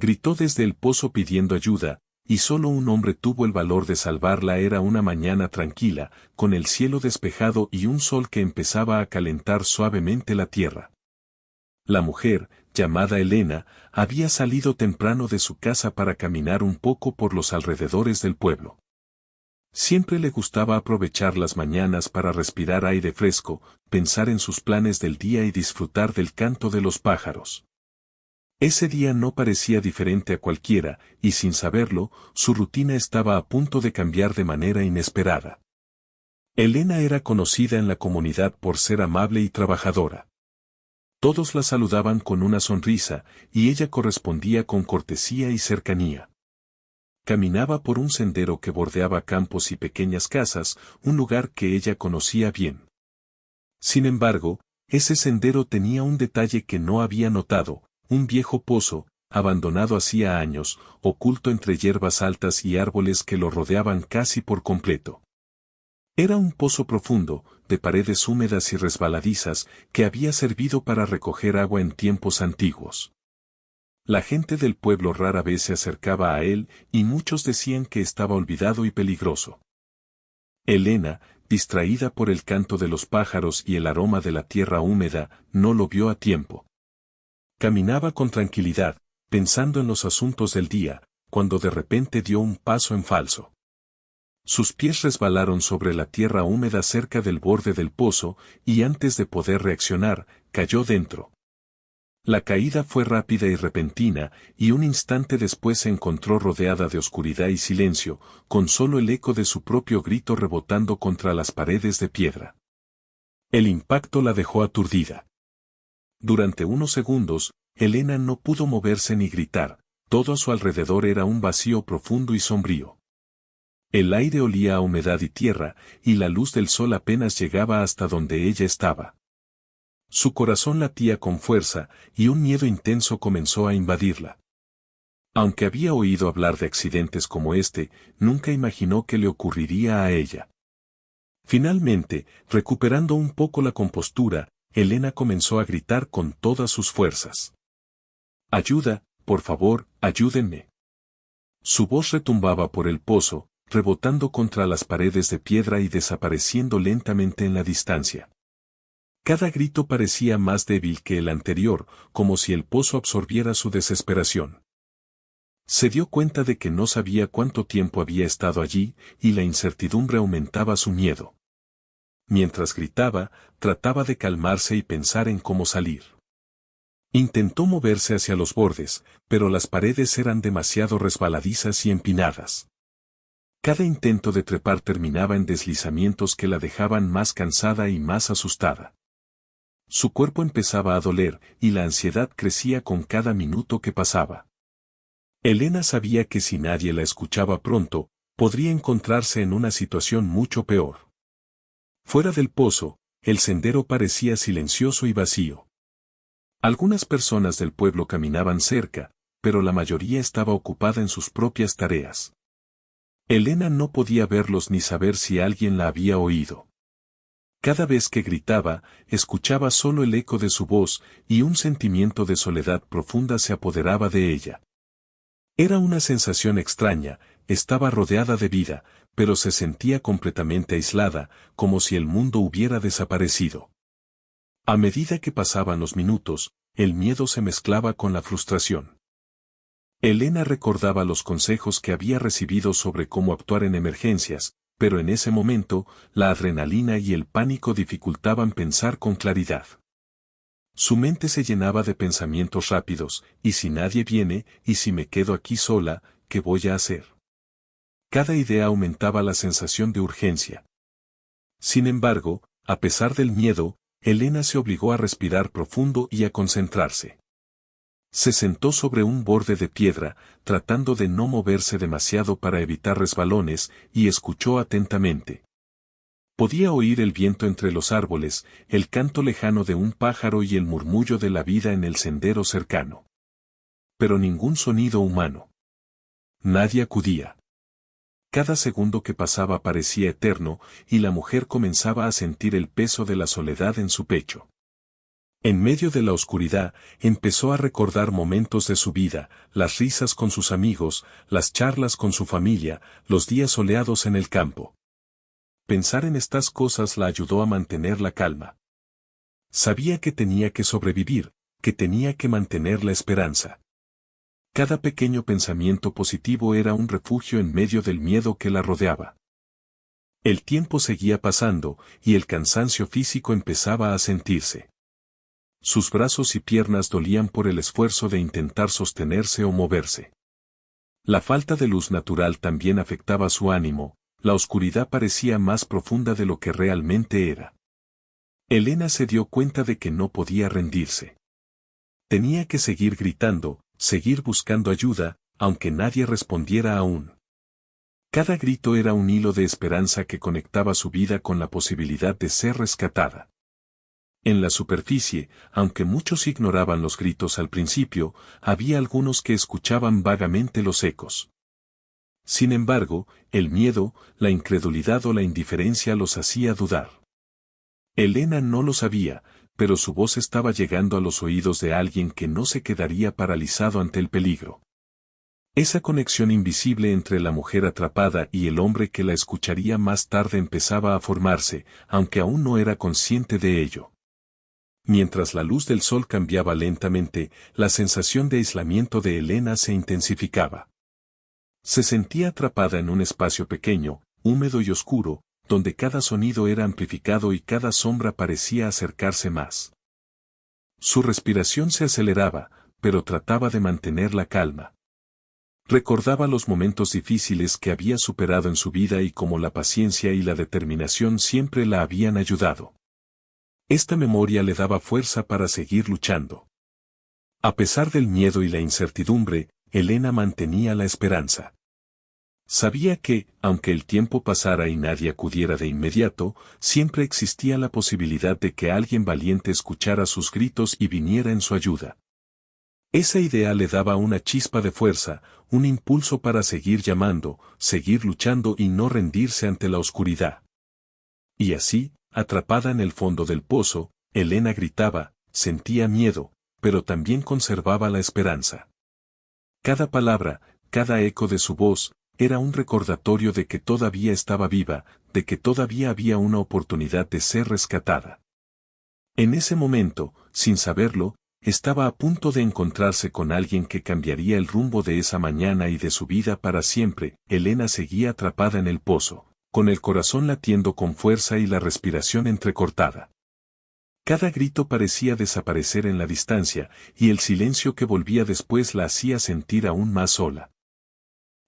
Gritó desde el pozo pidiendo ayuda, y solo un hombre tuvo el valor de salvarla. Era una mañana tranquila, con el cielo despejado y un sol que empezaba a calentar suavemente la tierra. La mujer, llamada Elena, había salido temprano de su casa para caminar un poco por los alrededores del pueblo. Siempre le gustaba aprovechar las mañanas para respirar aire fresco, pensar en sus planes del día y disfrutar del canto de los pájaros. Ese día no parecía diferente a cualquiera, y sin saberlo, su rutina estaba a punto de cambiar de manera inesperada. Elena era conocida en la comunidad por ser amable y trabajadora. Todos la saludaban con una sonrisa, y ella correspondía con cortesía y cercanía. Caminaba por un sendero que bordeaba campos y pequeñas casas, un lugar que ella conocía bien. Sin embargo, ese sendero tenía un detalle que no había notado: un viejo pozo, abandonado hacía años, oculto entre hierbas altas y árboles que lo rodeaban casi por completo. Era un pozo profundo, de paredes húmedas y resbaladizas, que había servido para recoger agua en tiempos antiguos. La gente del pueblo rara vez se acercaba a él, y muchos decían que estaba olvidado y peligroso. Elena, distraída por el canto de los pájaros y el aroma de la tierra húmeda, no lo vio a tiempo. Caminaba con tranquilidad, pensando en los asuntos del día, cuando de repente dio un paso en falso. Sus pies resbalaron sobre la tierra húmeda cerca del borde del pozo, y antes de poder reaccionar, cayó dentro. La caída fue rápida y repentina, y un instante después se encontró rodeada de oscuridad y silencio, con solo el eco de su propio grito rebotando contra las paredes de piedra. El impacto la dejó aturdida. Durante unos segundos, Elena no pudo moverse ni gritar. Todo a su alrededor era un vacío profundo y sombrío. El aire olía a humedad y tierra, y la luz del sol apenas llegaba hasta donde ella estaba. Su corazón latía con fuerza, y un miedo intenso comenzó a invadirla. Aunque había oído hablar de accidentes como este, nunca imaginó que le ocurriría a ella. Finalmente, recuperando un poco la compostura, Elena comenzó a gritar con todas sus fuerzas. «Ayuda, por favor, ayúdenme». Su voz retumbaba por el pozo, rebotando contra las paredes de piedra y desapareciendo lentamente en la distancia. Cada grito parecía más débil que el anterior, como si el pozo absorbiera su desesperación. Se dio cuenta de que no sabía cuánto tiempo había estado allí, y la incertidumbre aumentaba su miedo. Mientras gritaba, trataba de calmarse y pensar en cómo salir. Intentó moverse hacia los bordes, pero las paredes eran demasiado resbaladizas y empinadas. Cada intento de trepar terminaba en deslizamientos que la dejaban más cansada y más asustada. Su cuerpo empezaba a doler, y la ansiedad crecía con cada minuto que pasaba. Elena sabía que si nadie la escuchaba pronto, podría encontrarse en una situación mucho peor. Fuera del pozo, el sendero parecía silencioso y vacío. Algunas personas del pueblo caminaban cerca, pero la mayoría estaba ocupada en sus propias tareas. Elena no podía verlos ni saber si alguien la había oído. Cada vez que gritaba, escuchaba solo el eco de su voz, y un sentimiento de soledad profunda se apoderaba de ella. Era una sensación extraña, estaba rodeada de vida, pero se sentía completamente aislada, como si el mundo hubiera desaparecido. A medida que pasaban los minutos, el miedo se mezclaba con la frustración. Elena recordaba los consejos que había recibido sobre cómo actuar en emergencias, pero en ese momento, la adrenalina y el pánico dificultaban pensar con claridad. Su mente se llenaba de pensamientos rápidos: ¿y si nadie viene? ¿Y si me quedo aquí sola? ¿Qué voy a hacer? Cada idea aumentaba la sensación de urgencia. Sin embargo, a pesar del miedo, Elena se obligó a respirar profundo y a concentrarse. Se sentó sobre un borde de piedra, tratando de no moverse demasiado para evitar resbalones, y escuchó atentamente. Podía oír el viento entre los árboles, el canto lejano de un pájaro y el murmullo de la vida en el sendero cercano. Pero ningún sonido humano. Nadie acudía. Cada segundo que pasaba parecía eterno, y la mujer comenzaba a sentir el peso de la soledad en su pecho. En medio de la oscuridad, empezó a recordar momentos de su vida, las risas con sus amigos, las charlas con su familia, los días soleados en el campo. Pensar en estas cosas la ayudó a mantener la calma. Sabía que tenía que sobrevivir, que tenía que mantener la esperanza. Cada pequeño pensamiento positivo era un refugio en medio del miedo que la rodeaba. El tiempo seguía pasando, y el cansancio físico empezaba a sentirse. Sus brazos y piernas dolían por el esfuerzo de intentar sostenerse o moverse. La falta de luz natural también afectaba su ánimo, la oscuridad parecía más profunda de lo que realmente era. Elena se dio cuenta de que no podía rendirse. Tenía que seguir gritando, seguir buscando ayuda, aunque nadie respondiera aún. Cada grito era un hilo de esperanza que conectaba su vida con la posibilidad de ser rescatada. En la superficie, aunque muchos ignoraban los gritos al principio, había algunos que escuchaban vagamente los ecos. Sin embargo, el miedo, la incredulidad o la indiferencia los hacía dudar. Elena no lo sabía, pero su voz estaba llegando a los oídos de alguien que no se quedaría paralizado ante el peligro. Esa conexión invisible entre la mujer atrapada y el hombre que la escucharía más tarde empezaba a formarse, aunque aún no era consciente de ello. Mientras la luz del sol cambiaba lentamente, la sensación de aislamiento de Elena se intensificaba. Se sentía atrapada en un espacio pequeño, húmedo y oscuro, donde cada sonido era amplificado y cada sombra parecía acercarse más. Su respiración se aceleraba, pero trataba de mantener la calma. Recordaba los momentos difíciles que había superado en su vida y cómo la paciencia y la determinación siempre la habían ayudado. Esta memoria le daba fuerza para seguir luchando. A pesar del miedo y la incertidumbre, Elena mantenía la esperanza. Sabía que, aunque el tiempo pasara y nadie acudiera de inmediato, siempre existía la posibilidad de que alguien valiente escuchara sus gritos y viniera en su ayuda. Esa idea le daba una chispa de fuerza, un impulso para seguir llamando, seguir luchando y no rendirse ante la oscuridad. Y así, atrapada en el fondo del pozo, Elena gritaba, sentía miedo, pero también conservaba la esperanza. Cada palabra, cada eco de su voz, era un recordatorio de que todavía estaba viva, de que todavía había una oportunidad de ser rescatada. En ese momento, sin saberlo, estaba a punto de encontrarse con alguien que cambiaría el rumbo de esa mañana y de su vida para siempre. Elena seguía atrapada en el pozo, con el corazón latiendo con fuerza y la respiración entrecortada. Cada grito parecía desaparecer en la distancia, y el silencio que volvía después la hacía sentir aún más sola.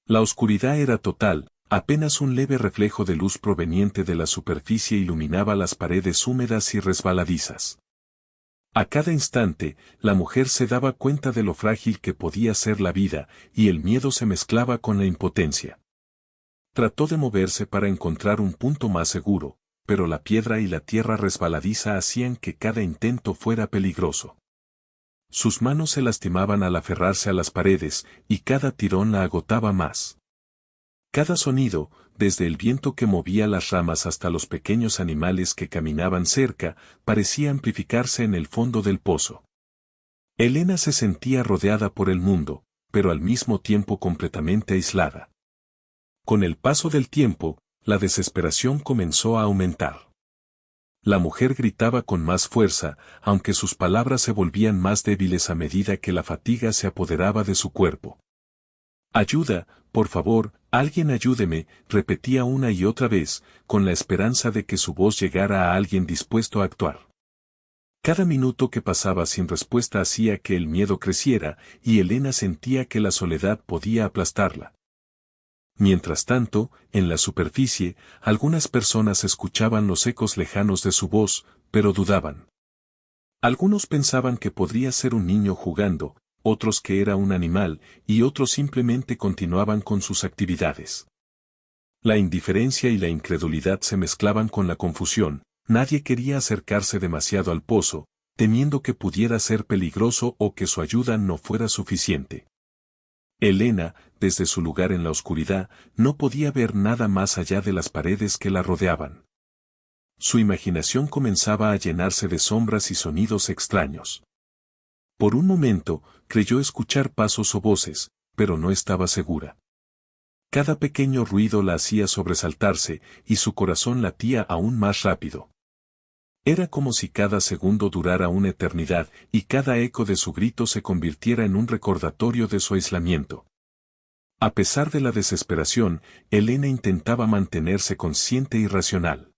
La oscuridad era total, apenas un leve reflejo de luz proveniente de la superficie iluminaba las paredes húmedas y resbaladizas. A cada instante, la mujer se daba cuenta de lo frágil que podía ser la vida, y el miedo se mezclaba con la impotencia. Trató de moverse para encontrar un punto más seguro, pero la piedra y la tierra resbaladiza hacían que cada intento fuera peligroso. Sus manos se lastimaban al aferrarse a las paredes, y cada tirón la agotaba más. Cada sonido, desde el viento que movía las ramas hasta los pequeños animales que caminaban cerca, parecía amplificarse en el fondo del pozo. Elena se sentía rodeada por el mundo, pero al mismo tiempo completamente aislada. Con el paso del tiempo, la desesperación comenzó a aumentar. La mujer gritaba con más fuerza, aunque sus palabras se volvían más débiles a medida que la fatiga se apoderaba de su cuerpo. «Ayuda, por favor, alguien ayúdeme», repetía una y otra vez, con la esperanza de que su voz llegara a alguien dispuesto a actuar. Cada minuto que pasaba sin respuesta hacía que el miedo creciera, y Elena sentía que la soledad podía aplastarla. Mientras tanto, en la superficie, algunas personas escuchaban los ecos lejanos de su voz, pero dudaban. Algunos pensaban que podría ser un niño jugando, otros que era un animal, y otros simplemente continuaban con sus actividades. La indiferencia y la incredulidad se mezclaban con la confusión, nadie quería acercarse demasiado al pozo, temiendo que pudiera ser peligroso o que su ayuda no fuera suficiente. Elena, desde su lugar en la oscuridad, no podía ver nada más allá de las paredes que la rodeaban. Su imaginación comenzaba a llenarse de sombras y sonidos extraños. Por un momento, creyó escuchar pasos o voces, pero no estaba segura. Cada pequeño ruido la hacía sobresaltarse, y su corazón latía aún más rápido. Era como si cada segundo durara una eternidad, y cada eco de su grito se convirtiera en un recordatorio de su aislamiento. A pesar de la desesperación, Elena intentaba mantenerse consciente y racional.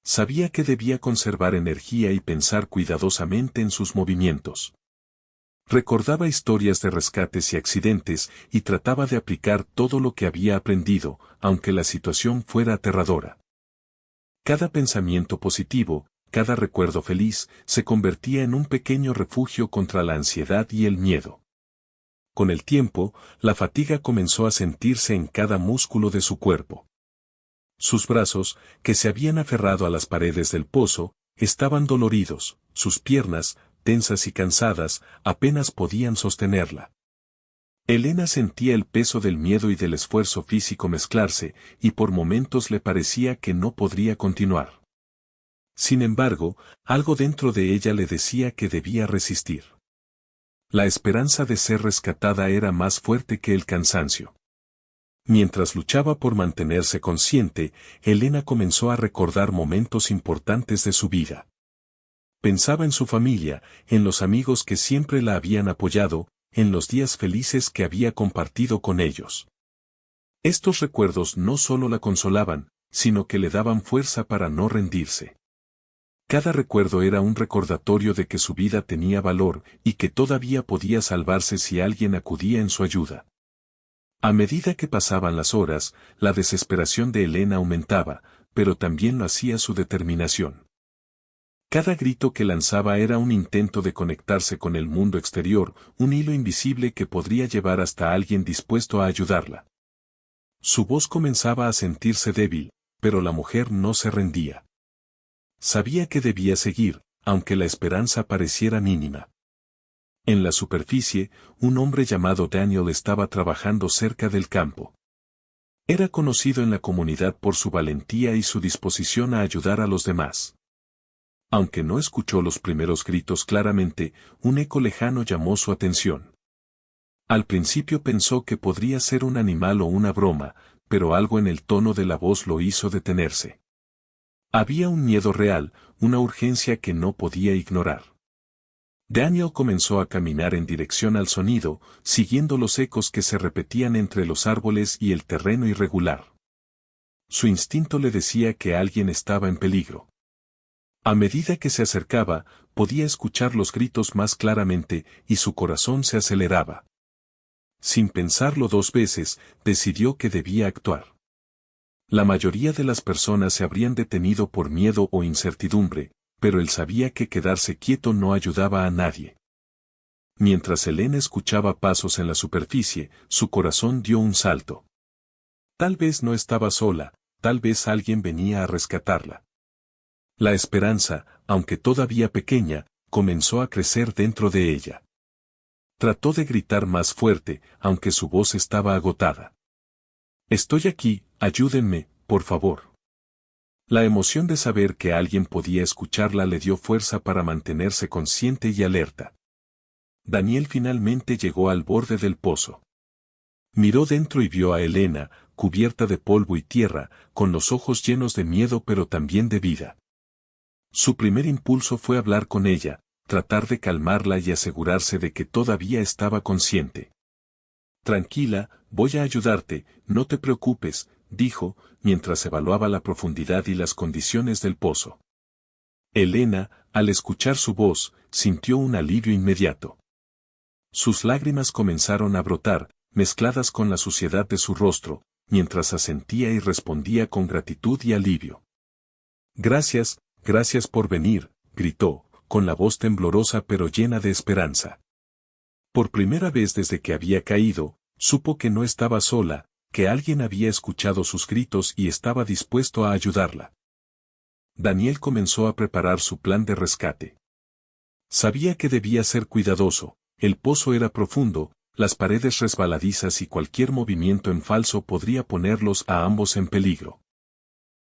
Sabía que debía conservar energía y pensar cuidadosamente en sus movimientos. Recordaba historias de rescates y accidentes y trataba de aplicar todo lo que había aprendido, aunque la situación fuera aterradora. Cada pensamiento positivo, cada recuerdo feliz, se convertía en un pequeño refugio contra la ansiedad y el miedo. Con el tiempo, la fatiga comenzó a sentirse en cada músculo de su cuerpo. Sus brazos, que se habían aferrado a las paredes del pozo, estaban doloridos, sus piernas, tensas y cansadas, apenas podían sostenerla. Elena sentía el peso del miedo y del esfuerzo físico mezclarse, y por momentos le parecía que no podría continuar. Sin embargo, algo dentro de ella le decía que debía resistir. La esperanza de ser rescatada era más fuerte que el cansancio. Mientras luchaba por mantenerse consciente, Elena comenzó a recordar momentos importantes de su vida. Pensaba en su familia, en los amigos que siempre la habían apoyado, en los días felices que había compartido con ellos. Estos recuerdos no solo la consolaban, sino que le daban fuerza para no rendirse. Cada recuerdo era un recordatorio de que su vida tenía valor y que todavía podía salvarse si alguien acudía en su ayuda. A medida que pasaban las horas, la desesperación de Elena aumentaba, pero también lo hacía su determinación. Cada grito que lanzaba era un intento de conectarse con el mundo exterior, un hilo invisible que podría llevar hasta alguien dispuesto a ayudarla. Su voz comenzaba a sentirse débil, pero la mujer no se rendía. Sabía que debía seguir, aunque la esperanza pareciera mínima. En la superficie, un hombre llamado Daniel estaba trabajando cerca del campo. Era conocido en la comunidad por su valentía y su disposición a ayudar a los demás. Aunque no escuchó los primeros gritos claramente, un eco lejano llamó su atención. Al principio pensó que podría ser un animal o una broma, pero algo en el tono de la voz lo hizo detenerse. Había un miedo real, una urgencia que no podía ignorar. Daniel comenzó a caminar en dirección al sonido, siguiendo los ecos que se repetían entre los árboles y el terreno irregular. Su instinto le decía que alguien estaba en peligro. A medida que se acercaba, podía escuchar los gritos más claramente y su corazón se aceleraba. Sin pensarlo dos veces, decidió que debía actuar. La mayoría de las personas se habrían detenido por miedo o incertidumbre, pero él sabía que quedarse quieto no ayudaba a nadie. Mientras Elena escuchaba pasos en la superficie, su corazón dio un salto. Tal vez no estaba sola, tal vez alguien venía a rescatarla. La esperanza, aunque todavía pequeña, comenzó a crecer dentro de ella. Trató de gritar más fuerte, aunque su voz estaba agotada. «Estoy aquí, ayúdenme, por favor». La emoción de saber que alguien podía escucharla le dio fuerza para mantenerse consciente y alerta. Daniel finalmente llegó al borde del pozo. Miró dentro y vio a Elena, cubierta de polvo y tierra, con los ojos llenos de miedo pero también de vida. Su primer impulso fue hablar con ella, tratar de calmarla y asegurarse de que todavía estaba consciente. «Tranquila, voy a ayudarte, no te preocupes», dijo, mientras evaluaba la profundidad y las condiciones del pozo. Elena, al escuchar su voz, sintió un alivio inmediato. Sus lágrimas comenzaron a brotar, mezcladas con la suciedad de su rostro, mientras asentía y respondía con gratitud y alivio. «Gracias, gracias por venir», gritó, con la voz temblorosa pero llena de esperanza. Por primera vez desde que había caído, supo que no estaba sola, que alguien había escuchado sus gritos y estaba dispuesto a ayudarla. Daniel comenzó a preparar su plan de rescate. Sabía que debía ser cuidadoso, el pozo era profundo, las paredes resbaladizas y cualquier movimiento en falso podría ponerlos a ambos en peligro.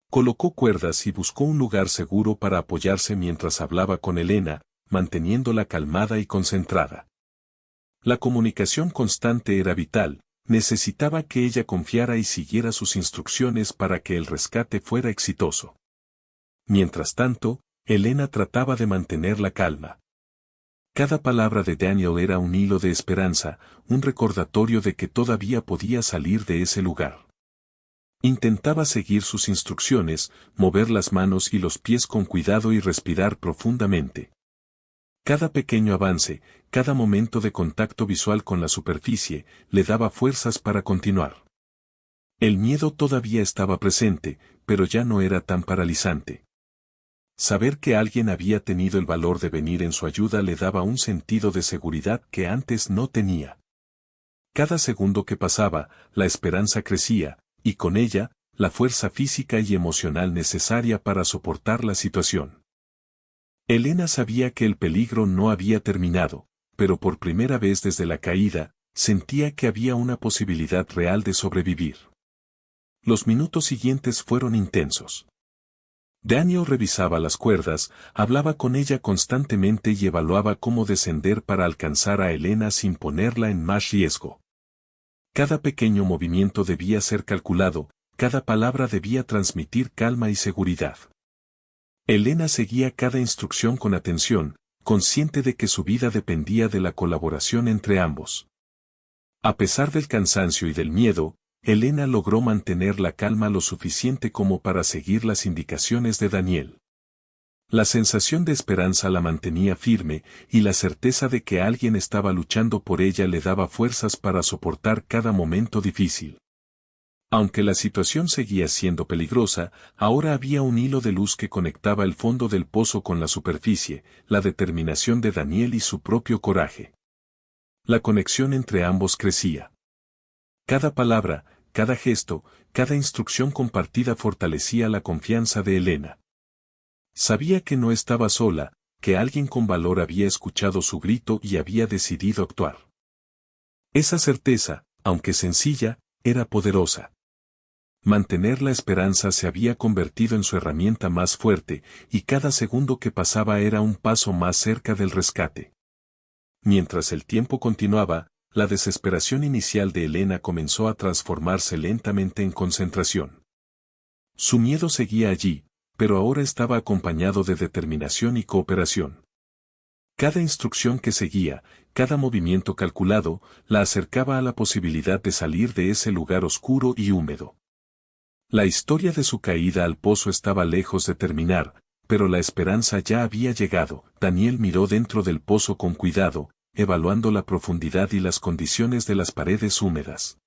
Colocó cuerdas y buscó un lugar seguro para apoyarse mientras hablaba con Elena, manteniéndola calmada y concentrada. La comunicación constante era vital, necesitaba que ella confiara y siguiera sus instrucciones para que el rescate fuera exitoso. Mientras tanto, Elena trataba de mantener la calma. Cada palabra de Daniel era un hilo de esperanza, un recordatorio de que todavía podía salir de ese lugar. Intentaba seguir sus instrucciones, mover las manos y los pies con cuidado y respirar profundamente. Cada pequeño avance, cada momento de contacto visual con la superficie, le daba fuerzas para continuar. El miedo todavía estaba presente, pero ya no era tan paralizante. Saber que alguien había tenido el valor de venir en su ayuda le daba un sentido de seguridad que antes no tenía. Cada segundo que pasaba, la esperanza crecía, y con ella, la fuerza física y emocional necesaria para soportar la situación. Elena sabía que el peligro no había terminado, pero por primera vez desde la caída, sentía que había una posibilidad real de sobrevivir. Los minutos siguientes fueron intensos. Daniel revisaba las cuerdas, hablaba con ella constantemente y evaluaba cómo descender para alcanzar a Elena sin ponerla en más riesgo. Cada pequeño movimiento debía ser calculado, cada palabra debía transmitir calma y seguridad. Elena seguía cada instrucción con atención, consciente de que su vida dependía de la colaboración entre ambos. A pesar del cansancio y del miedo, Elena logró mantener la calma lo suficiente como para seguir las indicaciones de Daniel. La sensación de esperanza la mantenía firme, y la certeza de que alguien estaba luchando por ella le daba fuerzas para soportar cada momento difícil. Aunque la situación seguía siendo peligrosa, ahora había un hilo de luz que conectaba el fondo del pozo con la superficie, la determinación de Daniel y su propio coraje. La conexión entre ambos crecía. Cada palabra, cada gesto, cada instrucción compartida fortalecía la confianza de Elena. Sabía que no estaba sola, que alguien con valor había escuchado su grito y había decidido actuar. Esa certeza, aunque sencilla, era poderosa. Mantener la esperanza se había convertido en su herramienta más fuerte, y cada segundo que pasaba era un paso más cerca del rescate. Mientras el tiempo continuaba, la desesperación inicial de Elena comenzó a transformarse lentamente en concentración. Su miedo seguía allí, pero ahora estaba acompañado de determinación y cooperación. Cada instrucción que seguía, cada movimiento calculado, la acercaba a la posibilidad de salir de ese lugar oscuro y húmedo. La historia de su caída al pozo estaba lejos de terminar, pero la esperanza ya había llegado. Daniel miró dentro del pozo con cuidado, evaluando la profundidad y las condiciones de las paredes húmedas.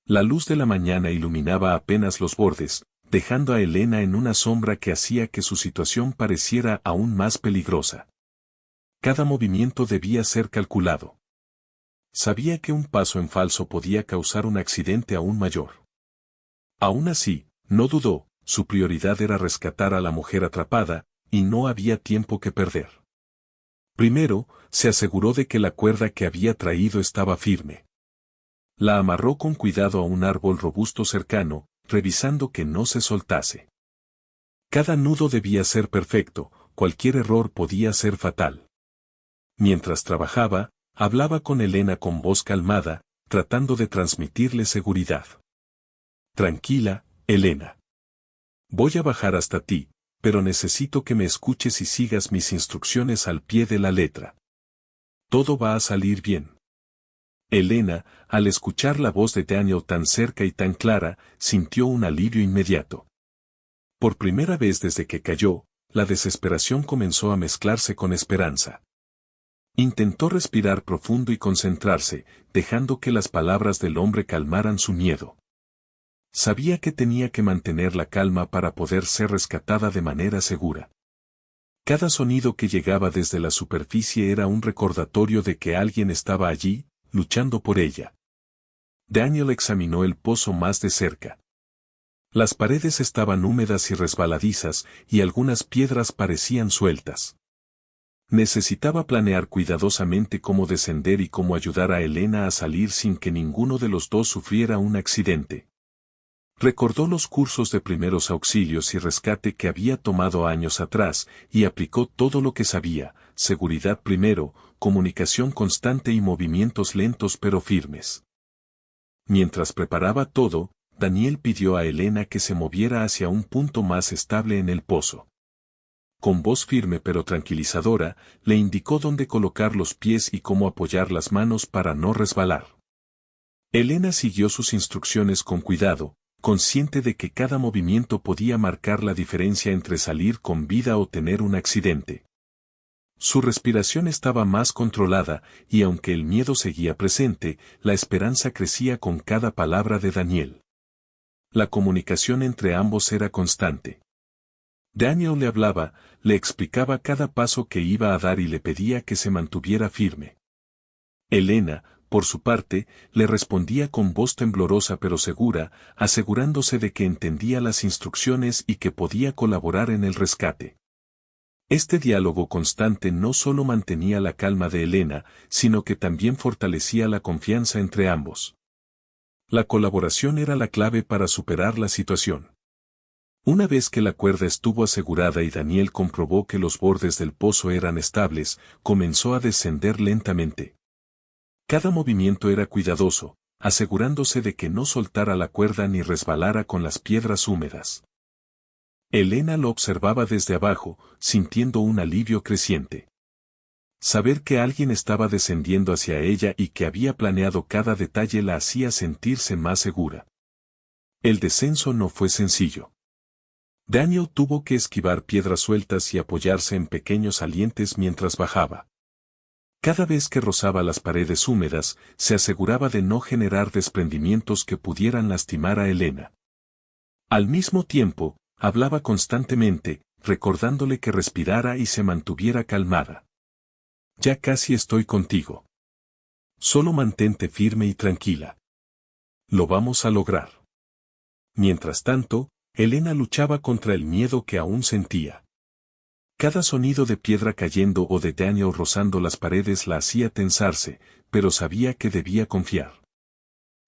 La luz de la mañana iluminaba apenas los bordes, dejando a Elena en una sombra que hacía que su situación pareciera aún más peligrosa. Cada movimiento debía ser calculado. Sabía que un paso en falso podía causar un accidente aún mayor. Aún así, no dudó, su prioridad era rescatar a la mujer atrapada, y no había tiempo que perder. Primero, se aseguró de que la cuerda que había traído estaba firme. La amarró con cuidado a un árbol robusto cercano, revisando que no se soltase. Cada nudo debía ser perfecto, cualquier error podía ser fatal. Mientras trabajaba, hablaba con Elena con voz calmada, tratando de transmitirle seguridad. Tranquila, Elena. Voy a bajar hasta ti, pero necesito que me escuches y sigas mis instrucciones al pie de la letra. Todo va a salir bien. Elena, al escuchar la voz de Daniel tan cerca y tan clara, sintió un alivio inmediato. Por primera vez desde que cayó, la desesperación comenzó a mezclarse con esperanza. Intentó respirar profundo y concentrarse, dejando que las palabras del hombre calmaran su miedo. Sabía que tenía que mantener la calma para poder ser rescatada de manera segura. Cada sonido que llegaba desde la superficie era un recordatorio de que alguien estaba allí, luchando por ella. Daniel examinó el pozo más de cerca. Las paredes estaban húmedas y resbaladizas, y algunas piedras parecían sueltas. Necesitaba planear cuidadosamente cómo descender y cómo ayudar a Elena a salir sin que ninguno de los dos sufriera un accidente. Recordó los cursos de primeros auxilios y rescate que había tomado años atrás y aplicó todo lo que sabía: seguridad primero, comunicación constante y movimientos lentos pero firmes. Mientras preparaba todo, Daniel pidió a Elena que se moviera hacia un punto más estable en el pozo. Con voz firme pero tranquilizadora, le indicó dónde colocar los pies y cómo apoyar las manos para no resbalar. Elena siguió sus instrucciones con cuidado, consciente de que cada movimiento podía marcar la diferencia entre salir con vida o tener un accidente. Su respiración estaba más controlada, y aunque el miedo seguía presente, la esperanza crecía con cada palabra de Daniel. La comunicación entre ambos era constante. Daniel le hablaba, le explicaba cada paso que iba a dar y le pedía que se mantuviera firme. Elena, por su parte, le respondía con voz temblorosa pero segura, asegurándose de que entendía las instrucciones y que podía colaborar en el rescate. Este diálogo constante no solo mantenía la calma de Elena, sino que también fortalecía la confianza entre ambos. La colaboración era la clave para superar la situación. Una vez que la cuerda estuvo asegurada y Daniel comprobó que los bordes del pozo eran estables, comenzó a descender lentamente. Cada movimiento era cuidadoso, asegurándose de que no soltara la cuerda ni resbalara con las piedras húmedas. Elena lo observaba desde abajo, sintiendo un alivio creciente. Saber que alguien estaba descendiendo hacia ella y que había planeado cada detalle la hacía sentirse más segura. El descenso no fue sencillo. Daniel tuvo que esquivar piedras sueltas y apoyarse en pequeños salientes mientras bajaba. Cada vez que rozaba las paredes húmedas, se aseguraba de no generar desprendimientos que pudieran lastimar a Elena. Al mismo tiempo, hablaba constantemente, recordándole que respirara y se mantuviera calmada. Ya casi estoy contigo. Solo mantente firme y tranquila. Lo vamos a lograr. Mientras tanto, Elena luchaba contra el miedo que aún sentía. Cada sonido de piedra cayendo o de Daniel rozando las paredes la hacía tensarse, pero sabía que debía confiar.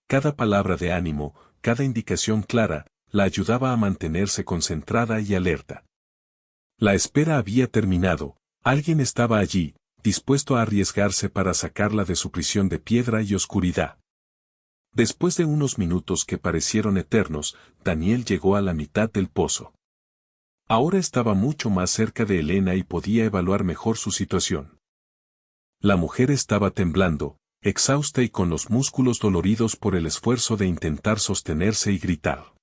Cada palabra de ánimo, cada indicación clara, la ayudaba a mantenerse concentrada y alerta. La espera había terminado, alguien estaba allí, dispuesto a arriesgarse para sacarla de su prisión de piedra y oscuridad. Después de unos minutos que parecieron eternos, Daniel llegó a la mitad del pozo. Ahora estaba mucho más cerca de Elena y podía evaluar mejor su situación. La mujer estaba temblando, exhausta y con los músculos doloridos por el esfuerzo de intentar sostenerse y gritar.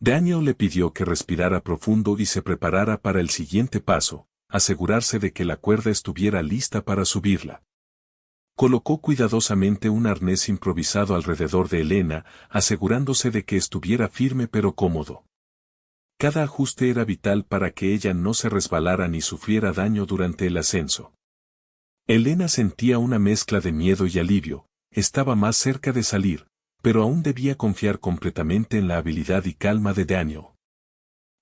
Daniel le pidió que respirara profundo y se preparara para el siguiente paso, asegurarse de que la cuerda estuviera lista para subirla. Colocó cuidadosamente un arnés improvisado alrededor de Elena, asegurándose de que estuviera firme pero cómodo. Cada ajuste era vital para que ella no se resbalara ni sufriera daño durante el ascenso. Elena sentía una mezcla de miedo y alivio, estaba más cerca de salir, pero aún debía confiar completamente en la habilidad y calma de Daniel.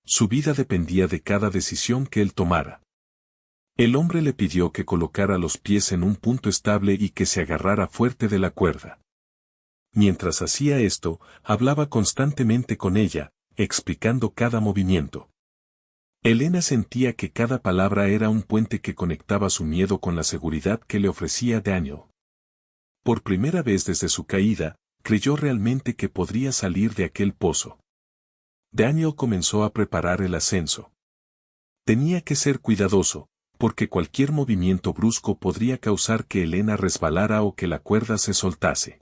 Su vida dependía de cada decisión que él tomara. El hombre le pidió que colocara los pies en un punto estable y que se agarrara fuerte de la cuerda. Mientras hacía esto, hablaba constantemente con ella, explicando cada movimiento. Elena sentía que cada palabra era un puente que conectaba su miedo con la seguridad que le ofrecía Daniel. Por primera vez desde su caída, creyó realmente que podría salir de aquel pozo. Daniel comenzó a preparar el ascenso. Tenía que ser cuidadoso, porque cualquier movimiento brusco podría causar que Elena resbalara o que la cuerda se soltase.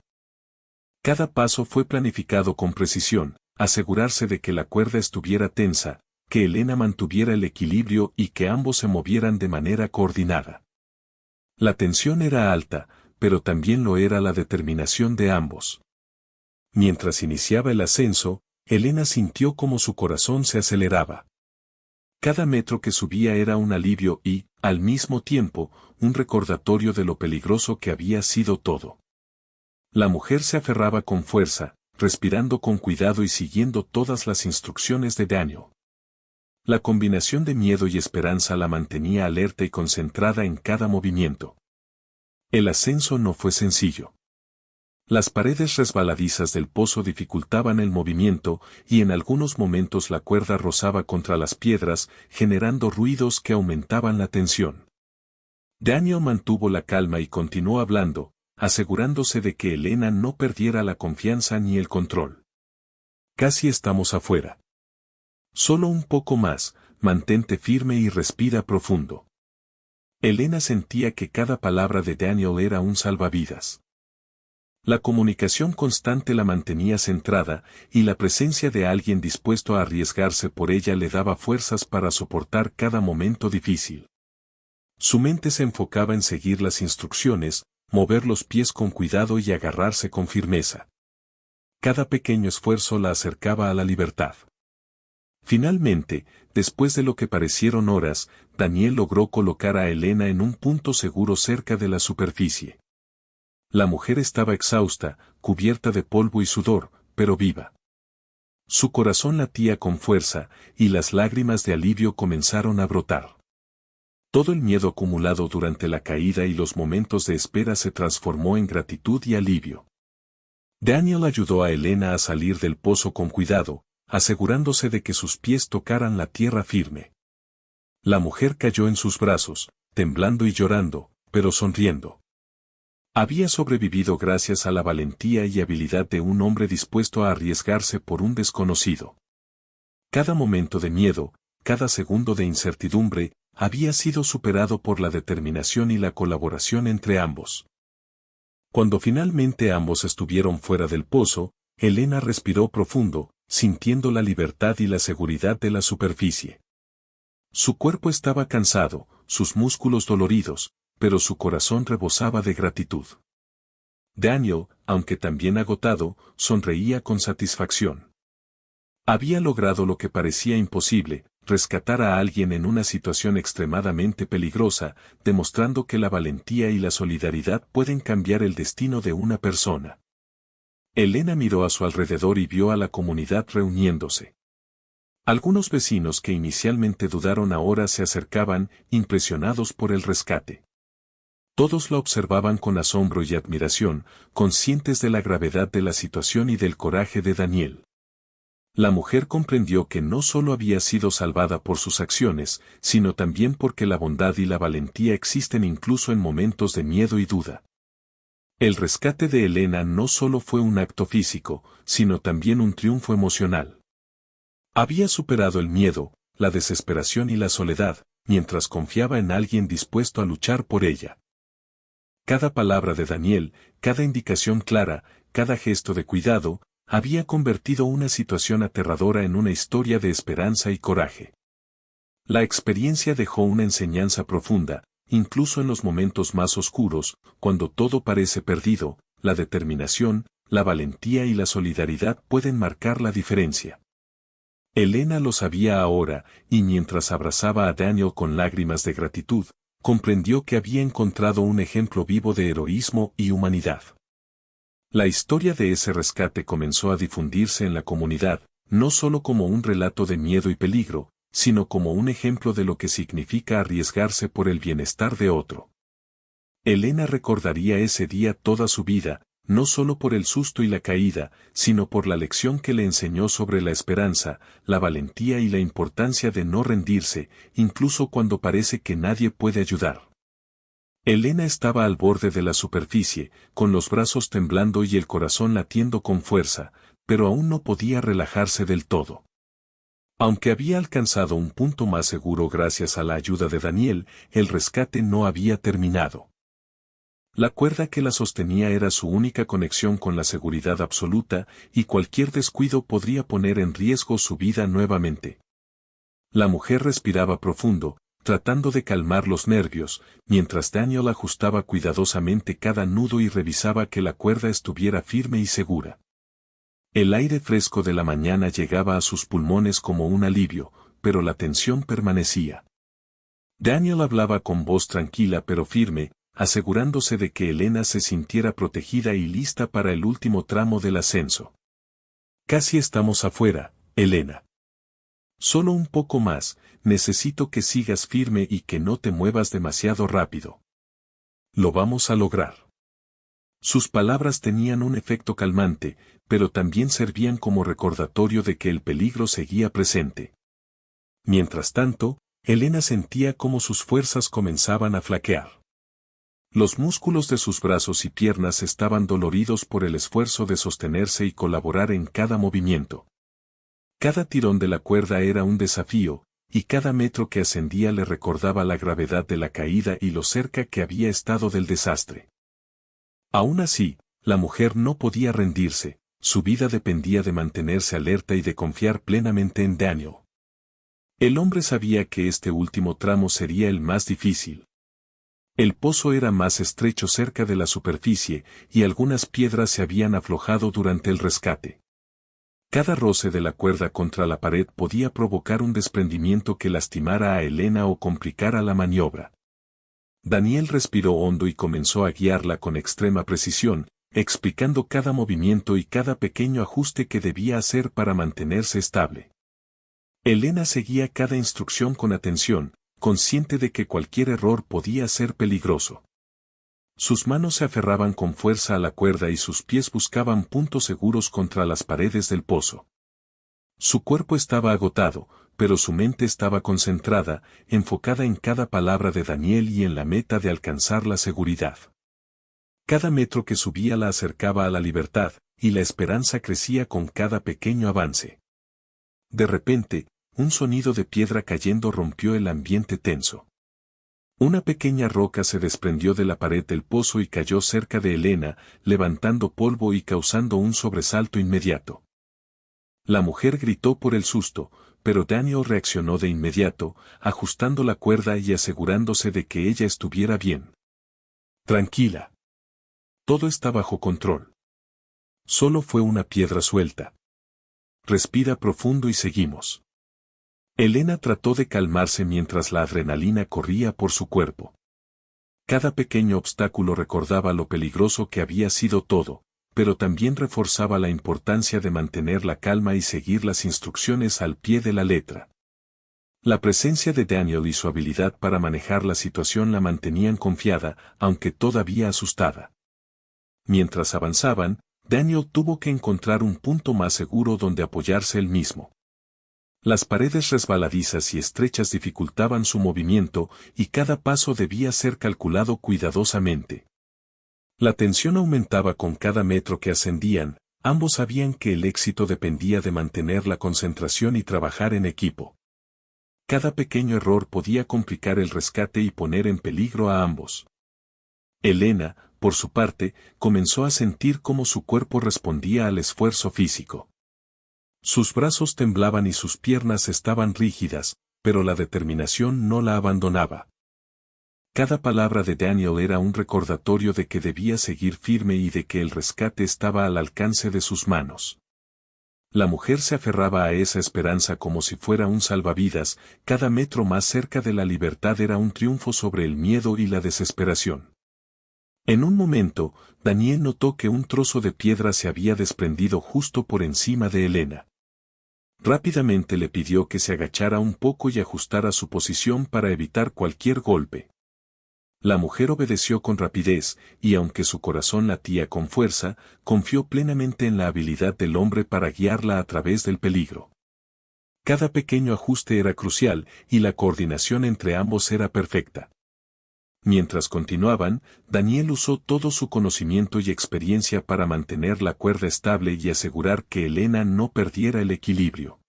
Cada paso fue planificado con precisión, asegurarse de que la cuerda estuviera tensa, que Elena mantuviera el equilibrio y que ambos se movieran de manera coordinada. La tensión era alta, pero también lo era la determinación de ambos. Mientras iniciaba el ascenso, Elena sintió como su corazón se aceleraba. Cada metro que subía era un alivio y, al mismo tiempo, un recordatorio de lo peligroso que había sido todo. La mujer se aferraba con fuerza, respirando con cuidado y siguiendo todas las instrucciones de Daniel. La combinación de miedo y esperanza la mantenía alerta y concentrada en cada movimiento. El ascenso no fue sencillo. Las paredes resbaladizas del pozo dificultaban el movimiento y en algunos momentos la cuerda rozaba contra las piedras, generando ruidos que aumentaban la tensión. Daniel mantuvo la calma y continuó hablando, asegurándose de que Elena no perdiera la confianza ni el control. Casi estamos afuera. Solo un poco más, mantente firme y respira profundo. Elena sentía que cada palabra de Daniel era un salvavidas. La comunicación constante la mantenía centrada, y la presencia de alguien dispuesto a arriesgarse por ella le daba fuerzas para soportar cada momento difícil. Su mente se enfocaba en seguir las instrucciones, mover los pies con cuidado y agarrarse con firmeza. Cada pequeño esfuerzo la acercaba a la libertad. Finalmente, después de lo que parecieron horas, Daniel logró colocar a Elena en un punto seguro cerca de la superficie. La mujer estaba exhausta, cubierta de polvo y sudor, pero viva. Su corazón latía con fuerza, y las lágrimas de alivio comenzaron a brotar. Todo el miedo acumulado durante la caída y los momentos de espera se transformó en gratitud y alivio. Daniel ayudó a Elena a salir del pozo con cuidado, asegurándose de que sus pies tocaran la tierra firme. La mujer cayó en sus brazos, temblando y llorando, pero sonriendo. Había sobrevivido gracias a la valentía y habilidad de un hombre dispuesto a arriesgarse por un desconocido. Cada momento de miedo, cada segundo de incertidumbre, había sido superado por la determinación y la colaboración entre ambos. Cuando finalmente ambos estuvieron fuera del pozo, Elena respiró profundo, sintiendo la libertad y la seguridad de la superficie. Su cuerpo estaba cansado, sus músculos doloridos, pero su corazón rebosaba de gratitud. Daniel, aunque también agotado, sonreía con satisfacción. Había logrado lo que parecía imposible, rescatar a alguien en una situación extremadamente peligrosa, demostrando que la valentía y la solidaridad pueden cambiar el destino de una persona. Elena miró a su alrededor y vio a la comunidad reuniéndose. Algunos vecinos que inicialmente dudaron ahora se acercaban, impresionados por el rescate. Todos la observaban con asombro y admiración, conscientes de la gravedad de la situación y del coraje de Daniel. La mujer comprendió que no solo había sido salvada por sus acciones, sino también porque la bondad y la valentía existen incluso en momentos de miedo y duda. El rescate de Elena no solo fue un acto físico, sino también un triunfo emocional. Había superado el miedo, la desesperación y la soledad, mientras confiaba en alguien dispuesto a luchar por ella. Cada palabra de Daniel, cada indicación clara, cada gesto de cuidado, había convertido una situación aterradora en una historia de esperanza y coraje. La experiencia dejó una enseñanza profunda, incluso en los momentos más oscuros, cuando todo parece perdido, la determinación, la valentía y la solidaridad pueden marcar la diferencia. Elena lo sabía ahora, y mientras abrazaba a Daniel con lágrimas de gratitud, comprendió que había encontrado un ejemplo vivo de heroísmo y humanidad. La historia de ese rescate comenzó a difundirse en la comunidad, no solo como un relato de miedo y peligro, sino como un ejemplo de lo que significa arriesgarse por el bienestar de otro. Elena recordaría ese día toda su vida, no solo por el susto y la caída, sino por la lección que le enseñó sobre la esperanza, la valentía y la importancia de no rendirse, incluso cuando parece que nadie puede ayudar. Elena estaba al borde de la superficie, con los brazos temblando y el corazón latiendo con fuerza, pero aún no podía relajarse del todo. Aunque había alcanzado un punto más seguro gracias a la ayuda de Daniel, el rescate no había terminado. La cuerda que la sostenía era su única conexión con la seguridad absoluta, y cualquier descuido podría poner en riesgo su vida nuevamente. La mujer respiraba profundo, tratando de calmar los nervios, mientras Daniel ajustaba cuidadosamente cada nudo y revisaba que la cuerda estuviera firme y segura. El aire fresco de la mañana llegaba a sus pulmones como un alivio, pero la tensión permanecía. Daniel hablaba con voz tranquila pero firme, asegurándose de que Elena se sintiera protegida y lista para el último tramo del ascenso. Casi estamos afuera, Elena. Solo un poco más, necesito que sigas firme y que no te muevas demasiado rápido. Lo vamos a lograr. Sus palabras tenían un efecto calmante, pero también servían como recordatorio de que el peligro seguía presente. Mientras tanto, Elena sentía cómo sus fuerzas comenzaban a flaquear. Los músculos de sus brazos y piernas estaban doloridos por el esfuerzo de sostenerse y colaborar en cada movimiento. Cada tirón de la cuerda era un desafío, y cada metro que ascendía le recordaba la gravedad de la caída y lo cerca que había estado del desastre. Aún así, la mujer no podía rendirse, su vida dependía de mantenerse alerta y de confiar plenamente en Daniel. El hombre sabía que este último tramo sería el más difícil. El pozo era más estrecho cerca de la superficie, y algunas piedras se habían aflojado durante el rescate. Cada roce de la cuerda contra la pared podía provocar un desprendimiento que lastimara a Elena o complicara la maniobra. Daniel respiró hondo y comenzó a guiarla con extrema precisión, explicando cada movimiento y cada pequeño ajuste que debía hacer para mantenerse estable. Elena seguía cada instrucción con atención, consciente de que cualquier error podía ser peligroso. Sus manos se aferraban con fuerza a la cuerda y sus pies buscaban puntos seguros contra las paredes del pozo. Su cuerpo estaba agotado, pero su mente estaba concentrada, enfocada en cada palabra de Daniel y en la meta de alcanzar la seguridad. Cada metro que subía la acercaba a la libertad, y la esperanza crecía con cada pequeño avance. De repente, un sonido de piedra cayendo rompió el ambiente tenso. Una pequeña roca se desprendió de la pared del pozo y cayó cerca de Elena, levantando polvo y causando un sobresalto inmediato. La mujer gritó por el susto, pero Daniel reaccionó de inmediato, ajustando la cuerda y asegurándose de que ella estuviera bien. Tranquila. Todo está bajo control. Solo fue una piedra suelta. Respira profundo y seguimos. Elena trató de calmarse mientras la adrenalina corría por su cuerpo. Cada pequeño obstáculo recordaba lo peligroso que había sido todo, pero también reforzaba la importancia de mantener la calma y seguir las instrucciones al pie de la letra. La presencia de Daniel y su habilidad para manejar la situación la mantenían confiada, aunque todavía asustada. Mientras avanzaban, Daniel tuvo que encontrar un punto más seguro donde apoyarse él mismo. Las paredes resbaladizas y estrechas dificultaban su movimiento, y cada paso debía ser calculado cuidadosamente. La tensión aumentaba con cada metro que ascendían, ambos sabían que el éxito dependía de mantener la concentración y trabajar en equipo. Cada pequeño error podía complicar el rescate y poner en peligro a ambos. Elena, por su parte, comenzó a sentir cómo su cuerpo respondía al esfuerzo físico. Sus brazos temblaban y sus piernas estaban rígidas, pero la determinación no la abandonaba. Cada palabra de Daniel era un recordatorio de que debía seguir firme y de que el rescate estaba al alcance de sus manos. La mujer se aferraba a esa esperanza como si fuera un salvavidas, cada metro más cerca de la libertad era un triunfo sobre el miedo y la desesperación. En un momento, Daniel notó que un trozo de piedra se había desprendido justo por encima de Elena. Rápidamente le pidió que se agachara un poco y ajustara su posición para evitar cualquier golpe. La mujer obedeció con rapidez, y aunque su corazón latía con fuerza, confió plenamente en la habilidad del hombre para guiarla a través del peligro. Cada pequeño ajuste era crucial, y la coordinación entre ambos era perfecta. Mientras continuaban, Daniel usó todo su conocimiento y experiencia para mantener la cuerda estable y asegurar que Elena no perdiera el equilibrio.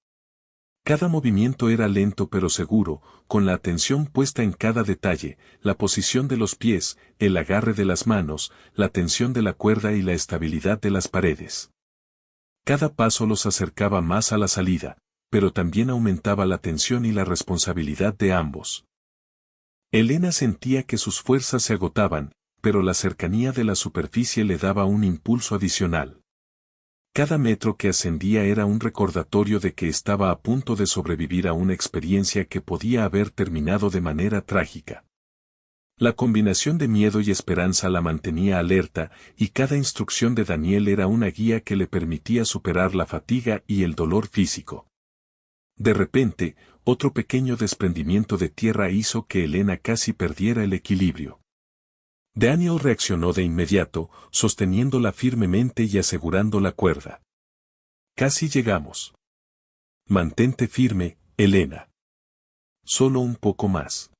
Cada movimiento era lento pero seguro, con la atención puesta en cada detalle, la posición de los pies, el agarre de las manos, la tensión de la cuerda y la estabilidad de las paredes. Cada paso los acercaba más a la salida, pero también aumentaba la tensión y la responsabilidad de ambos. Elena sentía que sus fuerzas se agotaban, pero la cercanía de la superficie le daba un impulso adicional. Cada metro que ascendía era un recordatorio de que estaba a punto de sobrevivir a una experiencia que podía haber terminado de manera trágica. La combinación de miedo y esperanza la mantenía alerta, y cada instrucción de Daniel era una guía que le permitía superar la fatiga y el dolor físico. De repente, otro pequeño desprendimiento de tierra hizo que Elena casi perdiera el equilibrio. Daniel reaccionó de inmediato, sosteniéndola firmemente y asegurando la cuerda. Casi llegamos. Mantente firme, Elena. Solo un poco más.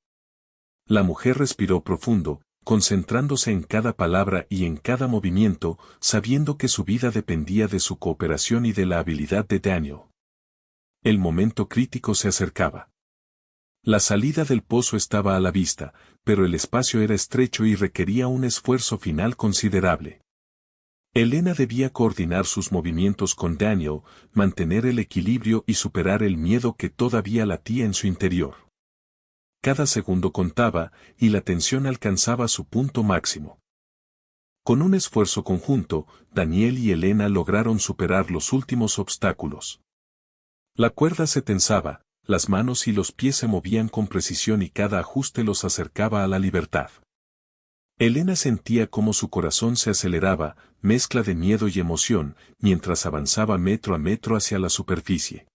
La mujer respiró profundo, concentrándose en cada palabra y en cada movimiento, sabiendo que su vida dependía de su cooperación y de la habilidad de Daniel. El momento crítico se acercaba. La salida del pozo estaba a la vista, pero el espacio era estrecho y requería un esfuerzo final considerable. Elena debía coordinar sus movimientos con Daniel, mantener el equilibrio y superar el miedo que todavía latía en su interior. Cada segundo contaba, y la tensión alcanzaba su punto máximo. Con un esfuerzo conjunto, Daniel y Elena lograron superar los últimos obstáculos. La cuerda se tensaba, las manos y los pies se movían con precisión y cada ajuste los acercaba a la libertad. Elena sentía cómo su corazón se aceleraba, mezcla de miedo y emoción, mientras avanzaba metro a metro hacia la superficie.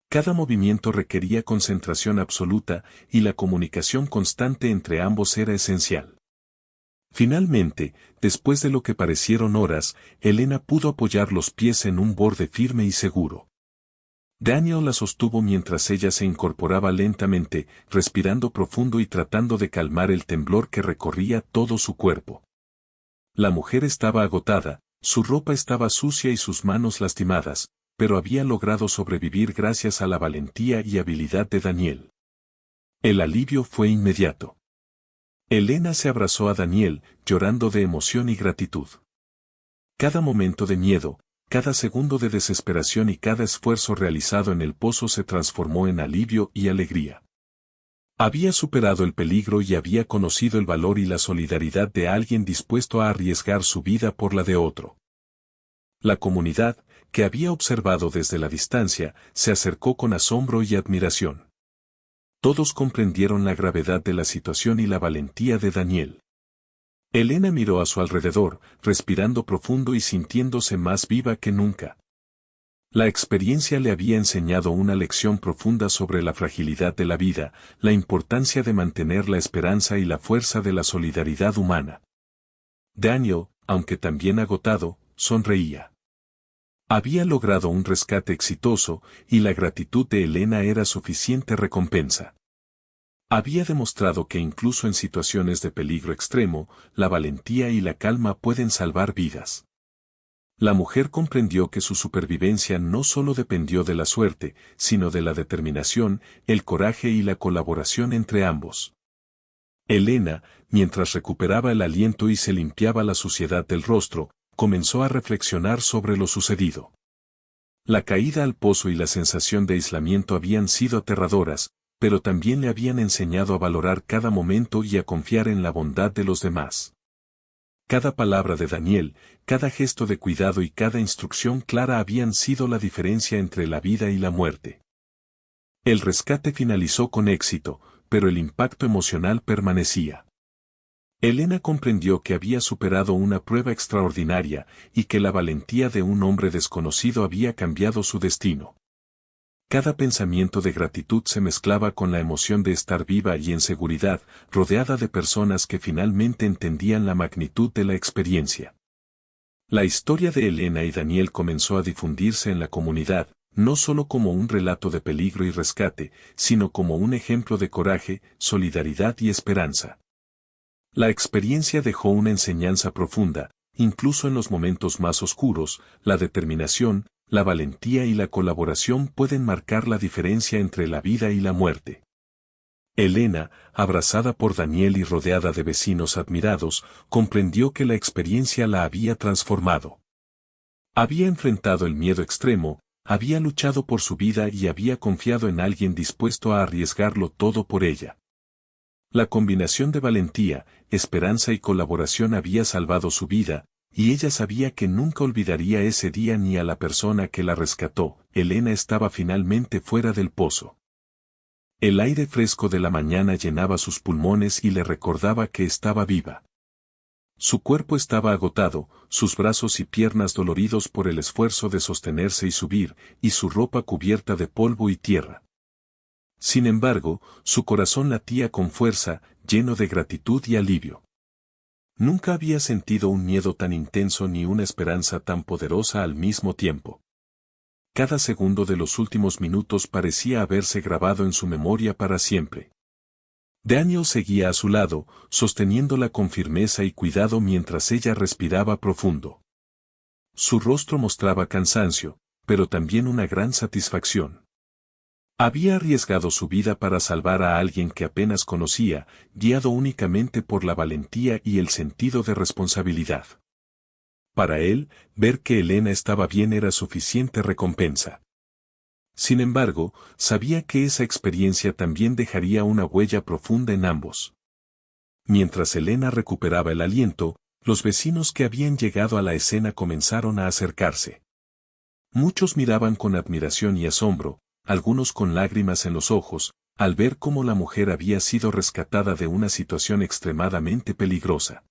Cada movimiento requería concentración absoluta y la comunicación constante entre ambos era esencial. Finalmente, después de lo que parecieron horas, Elena pudo apoyar los pies en un borde firme y seguro. Daniel la sostuvo mientras ella se incorporaba lentamente, respirando profundo y tratando de calmar el temblor que recorría todo su cuerpo. La mujer estaba agotada, su ropa estaba sucia y sus manos lastimadas, pero había logrado sobrevivir gracias a la valentía y habilidad de Daniel. El alivio fue inmediato. Elena se abrazó a Daniel, llorando de emoción y gratitud. Cada momento de miedo, cada segundo de desesperación y cada esfuerzo realizado en el pozo se transformó en alivio y alegría. Había superado el peligro y había conocido el valor y la solidaridad de alguien dispuesto a arriesgar su vida por la de otro. La comunidad, que había observado desde la distancia, se acercó con asombro y admiración. Todos comprendieron la gravedad de la situación y la valentía de Daniel. Elena miró a su alrededor, respirando profundo y sintiéndose más viva que nunca. La experiencia le había enseñado una lección profunda sobre la fragilidad de la vida, la importancia de mantener la esperanza y la fuerza de la solidaridad humana. Daniel, aunque también agotado, sonreía. Había logrado un rescate exitoso, y la gratitud de Elena era suficiente recompensa. Había demostrado que incluso en situaciones de peligro extremo, la valentía y la calma pueden salvar vidas. La mujer comprendió que su supervivencia no solo dependió de la suerte, sino de la determinación, el coraje y la colaboración entre ambos. Elena, mientras recuperaba el aliento y se limpiaba la suciedad del rostro, comenzó a reflexionar sobre lo sucedido. La caída al pozo y la sensación de aislamiento habían sido aterradoras, pero también le habían enseñado a valorar cada momento y a confiar en la bondad de los demás. Cada palabra de Daniel, cada gesto de cuidado y cada instrucción clara habían sido la diferencia entre la vida y la muerte. El rescate finalizó con éxito, pero el impacto emocional permanecía. Elena comprendió que había superado una prueba extraordinaria y que la valentía de un hombre desconocido había cambiado su destino. Cada pensamiento de gratitud se mezclaba con la emoción de estar viva y en seguridad, rodeada de personas que finalmente entendían la magnitud de la experiencia. La historia de Elena y Daniel comenzó a difundirse en la comunidad, no solo como un relato de peligro y rescate, sino como un ejemplo de coraje, solidaridad y esperanza. La experiencia dejó una enseñanza profunda, incluso en los momentos más oscuros, la determinación, la valentía y la colaboración pueden marcar la diferencia entre la vida y la muerte. Elena, abrazada por Daniel y rodeada de vecinos admirados, comprendió que la experiencia la había transformado. Había enfrentado el miedo extremo, había luchado por su vida y había confiado en alguien dispuesto a arriesgarlo todo por ella. La combinación de valentía, esperanza y colaboración había salvado su vida, y ella sabía que nunca olvidaría ese día ni a la persona que la rescató. Elena estaba finalmente fuera del pozo. El aire fresco de la mañana llenaba sus pulmones y le recordaba que estaba viva. Su cuerpo estaba agotado, sus brazos y piernas doloridos por el esfuerzo de sostenerse y subir, y su ropa cubierta de polvo y tierra. Sin embargo, su corazón latía con fuerza, lleno de gratitud y alivio. Nunca había sentido un miedo tan intenso ni una esperanza tan poderosa al mismo tiempo. Cada segundo de los últimos minutos parecía haberse grabado en su memoria para siempre. Daniel seguía a su lado, sosteniéndola con firmeza y cuidado mientras ella respiraba profundo. Su rostro mostraba cansancio, pero también una gran satisfacción. Había arriesgado su vida para salvar a alguien que apenas conocía, guiado únicamente por la valentía y el sentido de responsabilidad. Para él, ver que Elena estaba bien era suficiente recompensa. Sin embargo, sabía que esa experiencia también dejaría una huella profunda en ambos. Mientras Elena recuperaba el aliento, los vecinos que habían llegado a la escena comenzaron a acercarse. Muchos miraban con admiración y asombro, algunos con lágrimas en los ojos, al ver cómo la mujer había sido rescatada de una situación extremadamente peligrosa.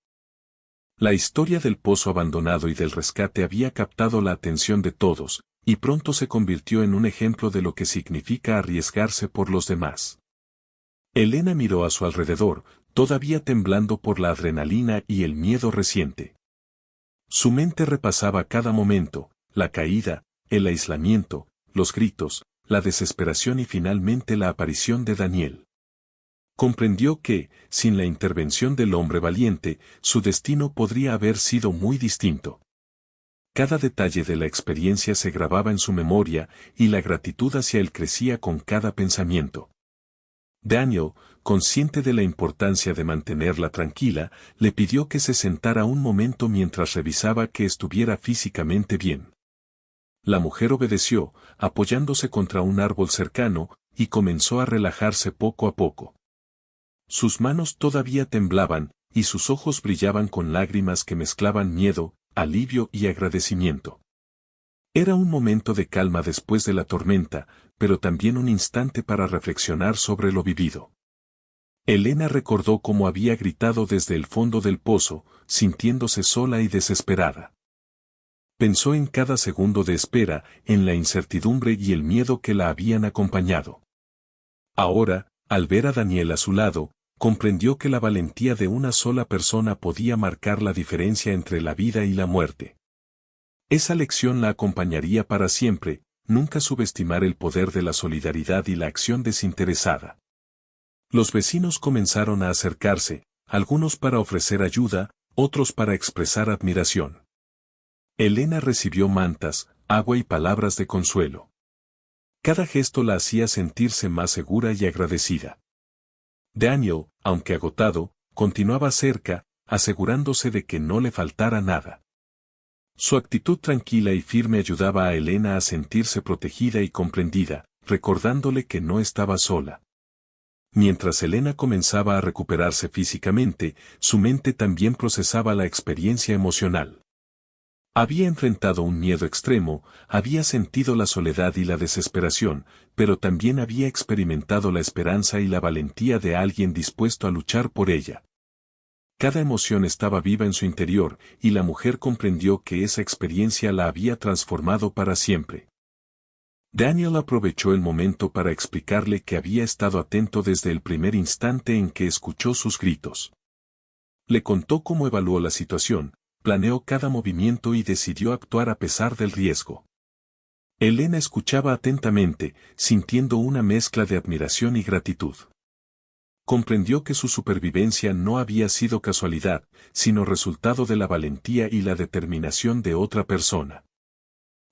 La historia del pozo abandonado y del rescate había captado la atención de todos, y pronto se convirtió en un ejemplo de lo que significa arriesgarse por los demás. Elena miró a su alrededor, todavía temblando por la adrenalina y el miedo reciente. Su mente repasaba cada momento, la caída, el aislamiento, los gritos, la desesperación y finalmente la aparición de Daniel. Comprendió que, sin la intervención del hombre valiente, su destino podría haber sido muy distinto. Cada detalle de la experiencia se grababa en su memoria, y la gratitud hacia él crecía con cada pensamiento. Daniel, consciente de la importancia de mantenerla tranquila, le pidió que se sentara un momento mientras revisaba que estuviera físicamente bien. La mujer obedeció, apoyándose contra un árbol cercano, y comenzó a relajarse poco a poco. Sus manos todavía temblaban, y sus ojos brillaban con lágrimas que mezclaban miedo, alivio y agradecimiento. Era un momento de calma después de la tormenta, pero también un instante para reflexionar sobre lo vivido. Elena recordó cómo había gritado desde el fondo del pozo, sintiéndose sola y desesperada. Pensó en cada segundo de espera, en la incertidumbre y el miedo que la habían acompañado. Ahora, al ver a Daniel a su lado, comprendió que la valentía de una sola persona podía marcar la diferencia entre la vida y la muerte. Esa lección la acompañaría para siempre, nunca subestimar el poder de la solidaridad y la acción desinteresada. Los vecinos comenzaron a acercarse, algunos para ofrecer ayuda, otros para expresar admiración. Elena recibió mantas, agua y palabras de consuelo. Cada gesto la hacía sentirse más segura y agradecida. Daniel, aunque agotado, continuaba cerca, asegurándose de que no le faltara nada. Su actitud tranquila y firme ayudaba a Elena a sentirse protegida y comprendida, recordándole que no estaba sola. Mientras Elena comenzaba a recuperarse físicamente, su mente también procesaba la experiencia emocional. Había enfrentado un miedo extremo, había sentido la soledad y la desesperación, pero también había experimentado la esperanza y la valentía de alguien dispuesto a luchar por ella. Cada emoción estaba viva en su interior, y la mujer comprendió que esa experiencia la había transformado para siempre. Daniel aprovechó el momento para explicarle que había estado atento desde el primer instante en que escuchó sus gritos. Le contó cómo evaluó la situación, planeó cada movimiento y decidió actuar a pesar del riesgo. Elena escuchaba atentamente, sintiendo una mezcla de admiración y gratitud. Comprendió que su supervivencia no había sido casualidad, sino resultado de la valentía y la determinación de otra persona.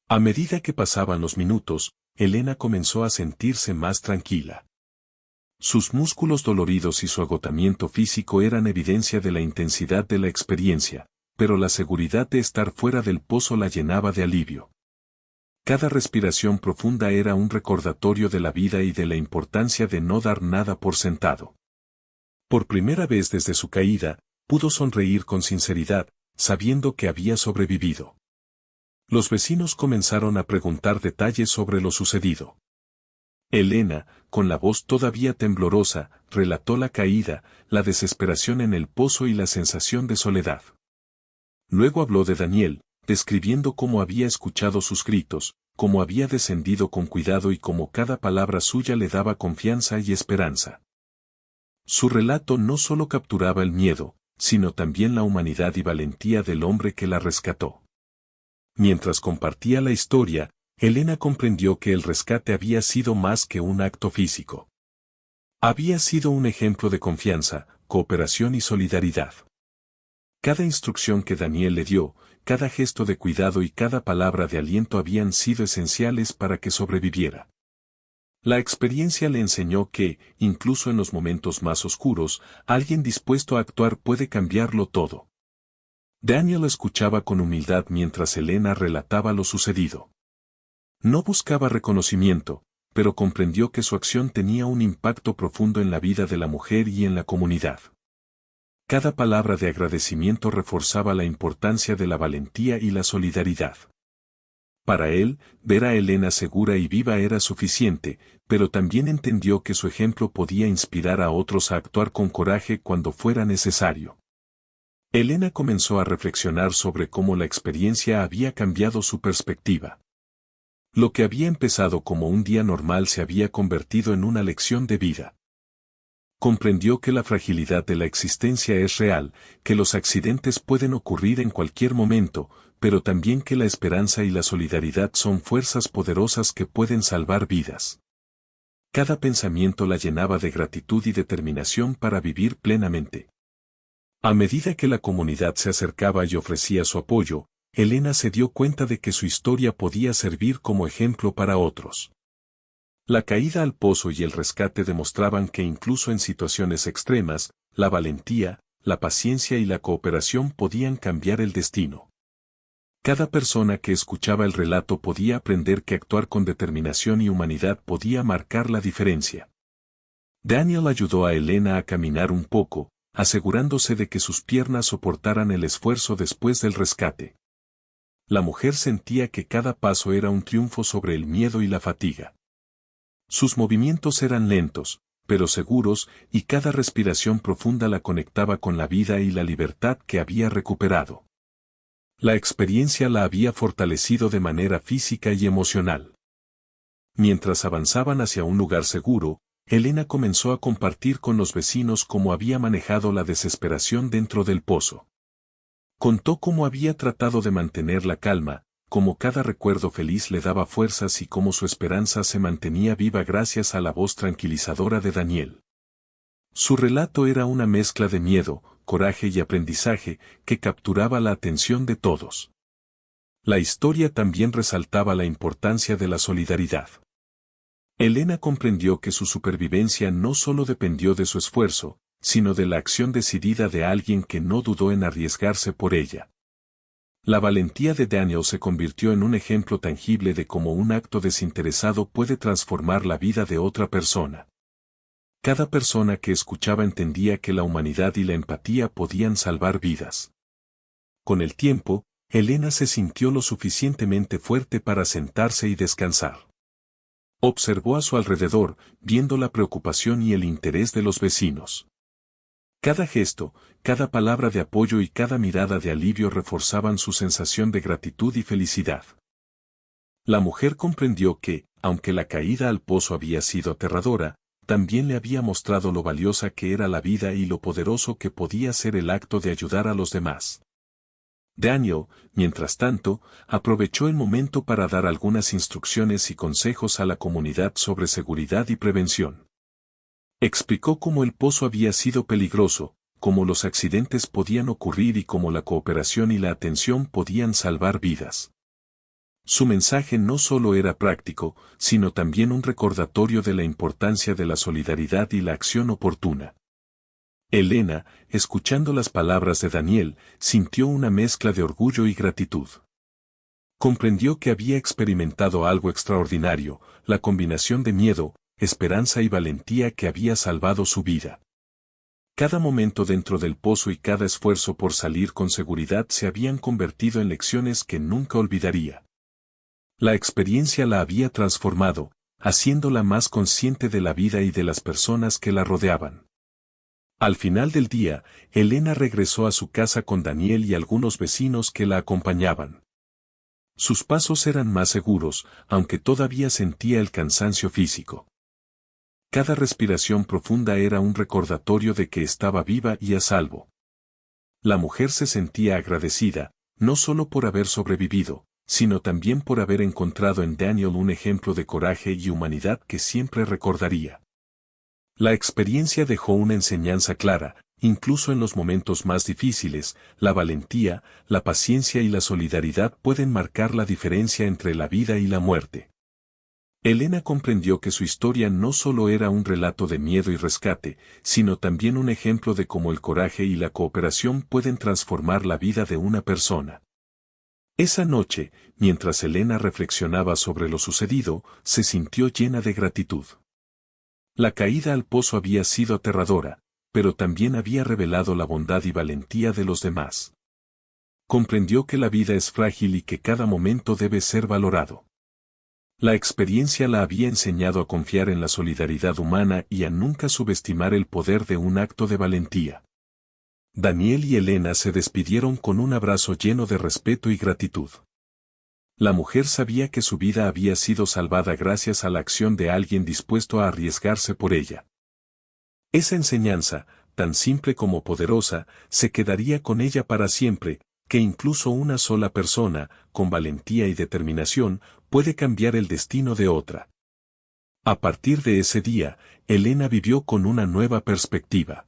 A medida que pasaban los minutos, Elena comenzó a sentirse más tranquila. Sus músculos doloridos y su agotamiento físico eran evidencia de la intensidad de la experiencia, pero la seguridad de estar fuera del pozo la llenaba de alivio. Cada respiración profunda era un recordatorio de la vida y de la importancia de no dar nada por sentado. Por primera vez desde su caída, pudo sonreír con sinceridad, sabiendo que había sobrevivido. Los vecinos comenzaron a preguntar detalles sobre lo sucedido. Elena, con la voz todavía temblorosa, relató la caída, la desesperación en el pozo y la sensación de soledad. Luego habló de Daniel, describiendo cómo había escuchado sus gritos, cómo había descendido con cuidado y cómo cada palabra suya le daba confianza y esperanza. Su relato no solo capturaba el miedo, sino también la humanidad y valentía del hombre que la rescató. Mientras compartía la historia, Elena comprendió que el rescate había sido más que un acto físico. Había sido un ejemplo de confianza, cooperación y solidaridad. Cada instrucción que Daniel le dio, cada gesto de cuidado y cada palabra de aliento habían sido esenciales para que sobreviviera. La experiencia le enseñó que, incluso en los momentos más oscuros, alguien dispuesto a actuar puede cambiarlo todo. Daniel escuchaba con humildad mientras Elena relataba lo sucedido. No buscaba reconocimiento, pero comprendió que su acción tenía un impacto profundo en la vida de la mujer y en la comunidad. Cada palabra de agradecimiento reforzaba la importancia de la valentía y la solidaridad. Para él, ver a Elena segura y viva era suficiente, pero también entendió que su ejemplo podía inspirar a otros a actuar con coraje cuando fuera necesario. Elena comenzó a reflexionar sobre cómo la experiencia había cambiado su perspectiva. Lo que había empezado como un día normal se había convertido en una lección de vida. Comprendió que la fragilidad de la existencia es real, que los accidentes pueden ocurrir en cualquier momento, pero también que la esperanza y la solidaridad son fuerzas poderosas que pueden salvar vidas. Cada pensamiento la llenaba de gratitud y determinación para vivir plenamente. A medida que la comunidad se acercaba y ofrecía su apoyo, Elena se dio cuenta de que su historia podía servir como ejemplo para otros. La caída al pozo y el rescate demostraban que incluso en situaciones extremas, la valentía, la paciencia y la cooperación podían cambiar el destino. Cada persona que escuchaba el relato podía aprender que actuar con determinación y humanidad podía marcar la diferencia. Daniel ayudó a Elena a caminar un poco, asegurándose de que sus piernas soportaran el esfuerzo después del rescate. La mujer sentía que cada paso era un triunfo sobre el miedo y la fatiga. Sus movimientos eran lentos, pero seguros, y cada respiración profunda la conectaba con la vida y la libertad que había recuperado. La experiencia la había fortalecido de manera física y emocional. Mientras avanzaban hacia un lugar seguro, Elena comenzó a compartir con los vecinos cómo había manejado la desesperación dentro del pozo. Contó cómo había tratado de mantener la calma, cómo cada recuerdo feliz le daba fuerzas y cómo su esperanza se mantenía viva gracias a la voz tranquilizadora de Daniel. Su relato era una mezcla de miedo, coraje y aprendizaje que capturaba la atención de todos. La historia también resaltaba la importancia de la solidaridad. Elena comprendió que su supervivencia no solo dependió de su esfuerzo, sino de la acción decidida de alguien que no dudó en arriesgarse por ella. La valentía de Daniel se convirtió en un ejemplo tangible de cómo un acto desinteresado puede transformar la vida de otra persona. Cada persona que escuchaba entendía que la humanidad y la empatía podían salvar vidas. Con el tiempo, Elena se sintió lo suficientemente fuerte para sentarse y descansar. Observó a su alrededor, viendo la preocupación y el interés de los vecinos. Cada gesto, cada palabra de apoyo y cada mirada de alivio reforzaban su sensación de gratitud y felicidad. La mujer comprendió que, aunque la caída al pozo había sido aterradora, también le había mostrado lo valiosa que era la vida y lo poderoso que podía ser el acto de ayudar a los demás. Daniel, mientras tanto, aprovechó el momento para dar algunas instrucciones y consejos a la comunidad sobre seguridad y prevención. Explicó cómo el pozo había sido peligroso, cómo los accidentes podían ocurrir y cómo la cooperación y la atención podían salvar vidas. Su mensaje no solo era práctico, sino también un recordatorio de la importancia de la solidaridad y la acción oportuna. Elena, escuchando las palabras de Daniel, sintió una mezcla de orgullo y gratitud. Comprendió que había experimentado algo extraordinario, la combinación de miedo, esperanza y valentía que había salvado su vida. Cada momento dentro del pozo y cada esfuerzo por salir con seguridad se habían convertido en lecciones que nunca olvidaría. La experiencia la había transformado, haciéndola más consciente de la vida y de las personas que la rodeaban. Al final del día, Elena regresó a su casa con Daniel y algunos vecinos que la acompañaban. Sus pasos eran más seguros, aunque todavía sentía el cansancio físico. Cada respiración profunda era un recordatorio de que estaba viva y a salvo. La mujer se sentía agradecida, no solo por haber sobrevivido, sino también por haber encontrado en Daniel un ejemplo de coraje y humanidad que siempre recordaría. La experiencia dejó una enseñanza clara, incluso en los momentos más difíciles, la valentía, la paciencia y la solidaridad pueden marcar la diferencia entre la vida y la muerte. Elena comprendió que su historia no solo era un relato de miedo y rescate, sino también un ejemplo de cómo el coraje y la cooperación pueden transformar la vida de una persona. Esa noche, mientras Elena reflexionaba sobre lo sucedido, se sintió llena de gratitud. La caída al pozo había sido aterradora, pero también había revelado la bondad y valentía de los demás. Comprendió que la vida es frágil y que cada momento debe ser valorado. La experiencia la había enseñado a confiar en la solidaridad humana y a nunca subestimar el poder de un acto de valentía. Daniel y Elena se despidieron con un abrazo lleno de respeto y gratitud. La mujer sabía que su vida había sido salvada gracias a la acción de alguien dispuesto a arriesgarse por ella. Esa enseñanza, tan simple como poderosa, se quedaría con ella para siempre, que incluso una sola persona, con valentía y determinación, puede cambiar el destino de otra. A partir de ese día, Elena vivió con una nueva perspectiva.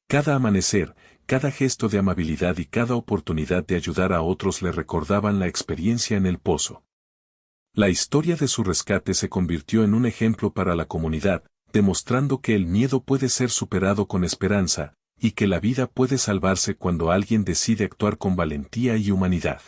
Cada amanecer, cada gesto de amabilidad y cada oportunidad de ayudar a otros le recordaban la experiencia en el pozo. La historia de su rescate se convirtió en un ejemplo para la comunidad, demostrando que el miedo puede ser superado con esperanza, y que la vida puede salvarse cuando alguien decide actuar con valentía y humanidad.